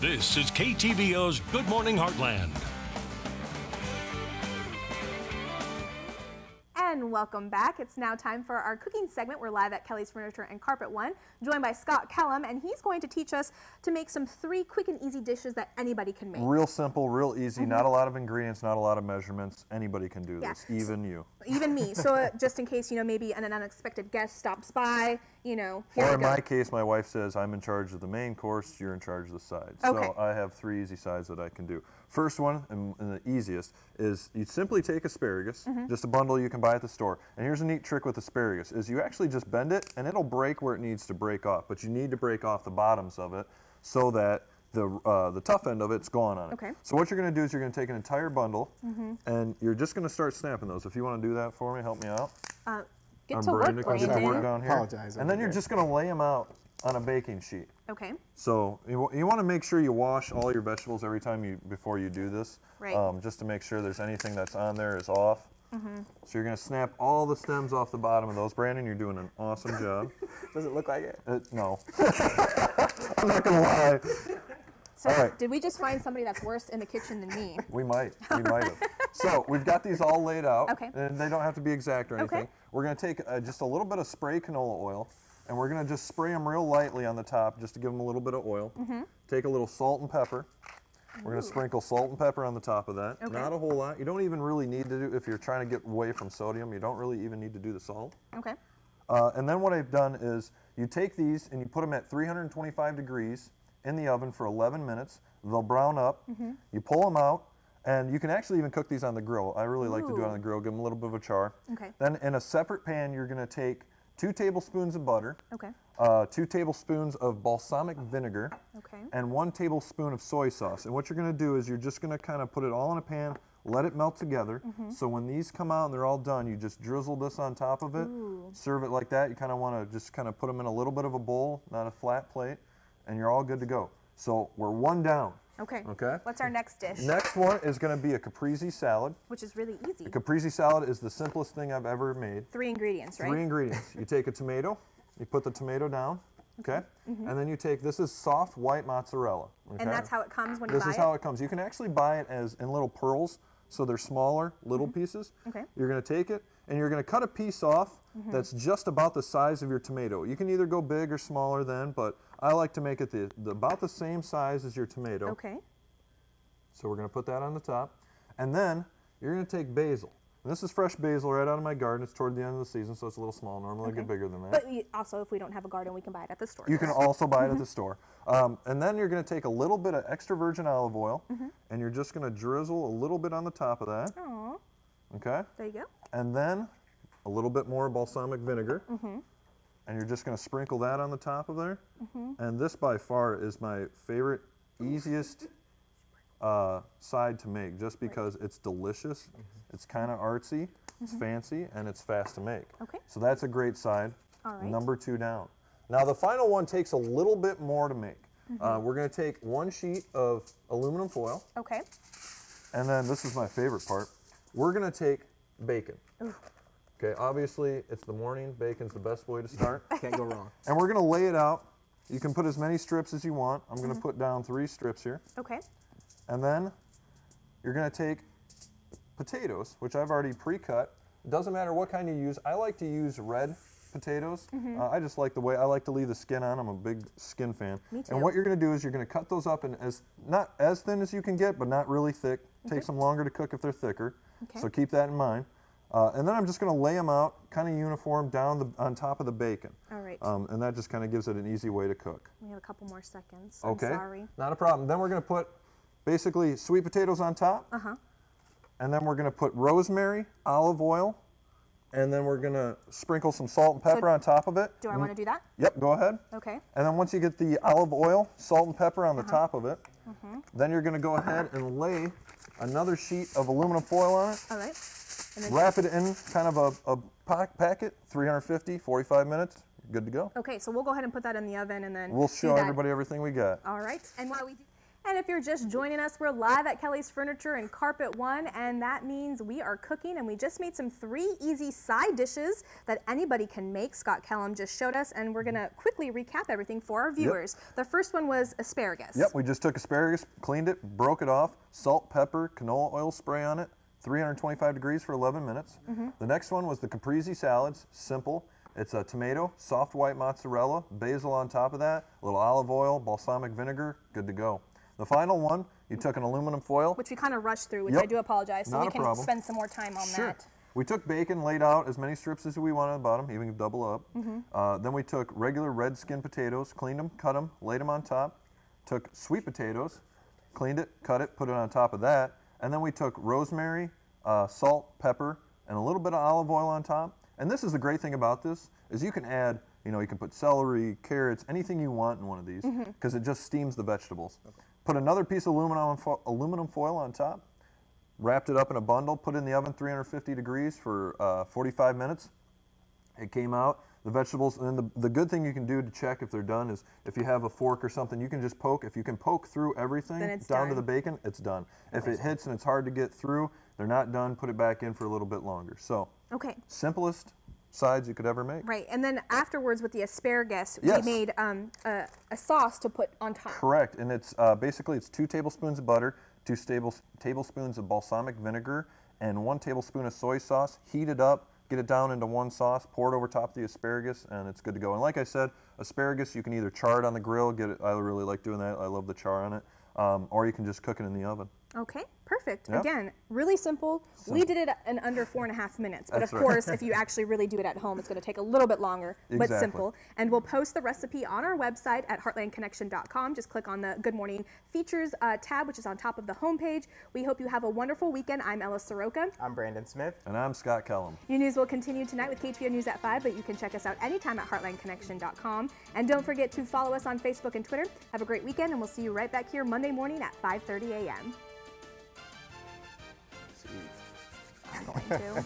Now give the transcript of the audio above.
This is KTVO's Good Morning Heartland. And welcome back. It's now time for our cooking segment. We're live at Kelly's Furniture and Carpet One, joined by Scott Kellum, and he's going to teach us to make some 3 quick and easy dishes that anybody can make. Real simple, real easy, not a lot of ingredients, not a lot of measurements. Anybody can do this, even you. Even me. So just in case, maybe an unexpected guest stops by, here Or we in go. my case, my wife says, I'm in charge of the main course, you're in charge of the sides. Okay. So I have 3 easy sides that I can do. First one, and the easiest, is you simply take asparagus, just a bundle you can buy at the store. And here's a neat trick with asparagus, is you actually just bend it, and it'll break where it needs to break off. But you need to break off the bottoms of it so that the tough end of it's gone on it. Okay. So what you're going to do is you're going to take an entire bundle, and you're just going to start snapping those. If you want to do that for me, help me out. Get to work, Get to work down here. Apologize. And then you're just going to lay them out on a baking sheet. Okay. So you want to make sure you wash all your vegetables every time before you do this, Right. just to make sure there's anything that's on there is off. So you're going to snap all the stems off the bottom of those. Brandon, you're doing an awesome job. Does it look like it? No. I'm not going to lie. So All right. did we just find somebody that's worse in the kitchen than me? We might have. So we've got these all laid out, Okay. and they don't have to be exact or anything. Okay. We're going to take just a little bit of spray canola oil, and we're going to just spray them real lightly on the top just to give them a little bit of oil. Take a little salt and pepper. We're going to sprinkle salt and pepper on the top of that. Okay. Not a whole lot. You don't even really need to do, if you're trying to get away from sodium, you don't really even need to do the salt. Okay. And then what I've done is you take these and you put them at 325 degrees in the oven for 11 minutes. They'll brown up. You pull them out, and you can actually even cook these on the grill. I really like to do it on the grill, give them a little bit of a char. Okay. Then in a separate pan, you're going to take 2 tablespoons of butter, Okay. 2 tablespoons of balsamic vinegar, Okay. and 1 tablespoon of soy sauce. And what you're going to do is you're just going to kind of put it all in a pan, let it melt together. So when these come out and they're all done, you just drizzle this on top of it, serve it like that. You kind of want to just kind of put them in a little bit of a bowl, not a flat plate, and you're all good to go. So we're 1 down. Okay. Okay. What's our next dish? Next one is going to be a Caprese salad. Which is really easy. A Caprese salad is the simplest thing I've ever made. 3 ingredients, right? 3 ingredients. You take a tomato, you put the tomato down, okay? And then you take, this is soft white mozzarella. Okay? And that's how it comes when you This buy is how it comes. You can actually buy it as in little pearls, so they're smaller, little pieces. Okay. You're going to take it, and you're going to cut a piece off that's just about the size of your tomato. You can either go big or smaller then, but I like to make it about the same size as your tomato. Okay. So we're going to put that on the top. And then you're going to take basil. And this is fresh basil right out of my garden. It's toward the end of the season, so it's a little small. Normally I get bigger than that. But also, if we don't have a garden, we can buy it at the store. You can also buy it at the store. And then you're going to take a little bit of extra virgin olive oil, and you're just going to drizzle a little bit on the top of that. Aw, Okay? there you go. And then a little bit more balsamic vinegar. And you're just going to sprinkle that on the top of there. And this by far is my favorite, easiest side to make, just because it's delicious, it's kind of artsy, it's fancy, and it's fast to make. Okay. So that's a great side. All right. Number 2 down. Now the final one takes a little bit more to make. We're going to take 1 sheet of aluminum foil, Okay. and then this is my favorite part. We're going to take bacon. Okay, obviously it's the morning, bacon's the best way to start. Can't go wrong. And we're going to lay it out. You can put as many strips as you want. I'm going to put down 3 strips here. Okay. And then you're going to take potatoes, which I've already pre-cut. It doesn't matter what kind you use. I like to use red potatoes. I just like the way, I like to leave the skin on. I'm a big skin fan. Me too. And what you're going to do is you're going to cut those up in not as thin as you can get, but not really thick. Takes them longer to cook if they're thicker. Okay. So keep that in mind. And then I'm just going to lay them out kind of uniform down on top of the bacon. All right. And that just kind of gives it an easy way to cook. We have a couple more seconds. Okay. I'm sorry. Not a problem. Then we're going to put basically sweet potatoes on top. And then we're going to put rosemary, olive oil, and then we're going to sprinkle some salt and pepper on top of it. Do I want to do that? Yep, go ahead. Okay. And then once you get the olive oil, salt and pepper on the top of it, then you're going to go ahead and lay another sheet of aluminum foil on it. All right. And then Wrap it in kind of a packet, 350, 45 minutes, good to go. Okay, so we'll go ahead and put that in the oven and then We'll do show that. everybody everything we got. All right. And while we do, And if you're just joining us, we're live at Kelly's Furniture and Carpet One, and that means we are cooking, and we just made some 3 easy side dishes that anybody can make. Scott Kellum just showed us, and we're gonna quickly recap everything for our viewers. Yep. The first one was asparagus. Yep, we just took asparagus, cleaned it, broke it off, salt, pepper, canola oil spray on it, 325 degrees for 11 minutes. The next one was the Caprese salads, simple. It's a tomato, soft white mozzarella, basil on top of that, a little olive oil, balsamic vinegar, good to go. The final one, you took an aluminum foil. Which we kind of rushed through, which I do apologize, so we can spend some more time on that. We took bacon, laid out as many strips as we wanted at the bottom, even double up. Then we took regular red skin potatoes, cleaned them, cut them, laid them on top. Took sweet potatoes, cleaned it, cut it, put it on top of that. And then we took rosemary, salt, pepper, and a little bit of olive oil on top. And this is the great thing about this, is you can add, you know, you can put celery, carrots, anything you want in one of these, because it just steams the vegetables. Put another piece of aluminum foil on top, wrapped it up in a bundle, put it in the oven 350 degrees for 45 minutes. It came out, the vegetables, and then the good thing you can do to check if they're done is if you have a fork or something, you can just poke. If you can poke through everything down to the bacon, it's done. If it hits and it's hard to get through, they're not done, put it back in for a little bit longer. So, simplest sides you could ever make. Right, and then afterwards with the asparagus, we made a sauce to put on top. Correct, and it's basically it's 2 tablespoons of butter, 2 tablespoons of balsamic vinegar, and 1 tablespoon of soy sauce. Heat it up, get it down into one sauce, pour it over top of the asparagus, and it's good to go. And like I said, asparagus, you can either char it on the grill, I really like doing that, I love the char on it, or you can just cook it in the oven. Okay, perfect. Yep. Again, really simple. We did it in under 4.5 minutes, but of course, if you actually really do it at home, it's going to take a little bit longer, but simple. And we'll post the recipe on our website at heartlandconnection.com. Just click on the Good Morning Features tab, which is on top of the homepage. We hope you have a wonderful weekend. I'm Ella Soroka. I'm Brandon Smith. And I'm Scott Kellum. Your news will continue tonight with KTVO News at 5, but you can check us out anytime at heartlandconnection.com. And don't forget to follow us on Facebook and Twitter. Have a great weekend, and we'll see you right back here Monday morning at 5:30 a.m. I'm going to.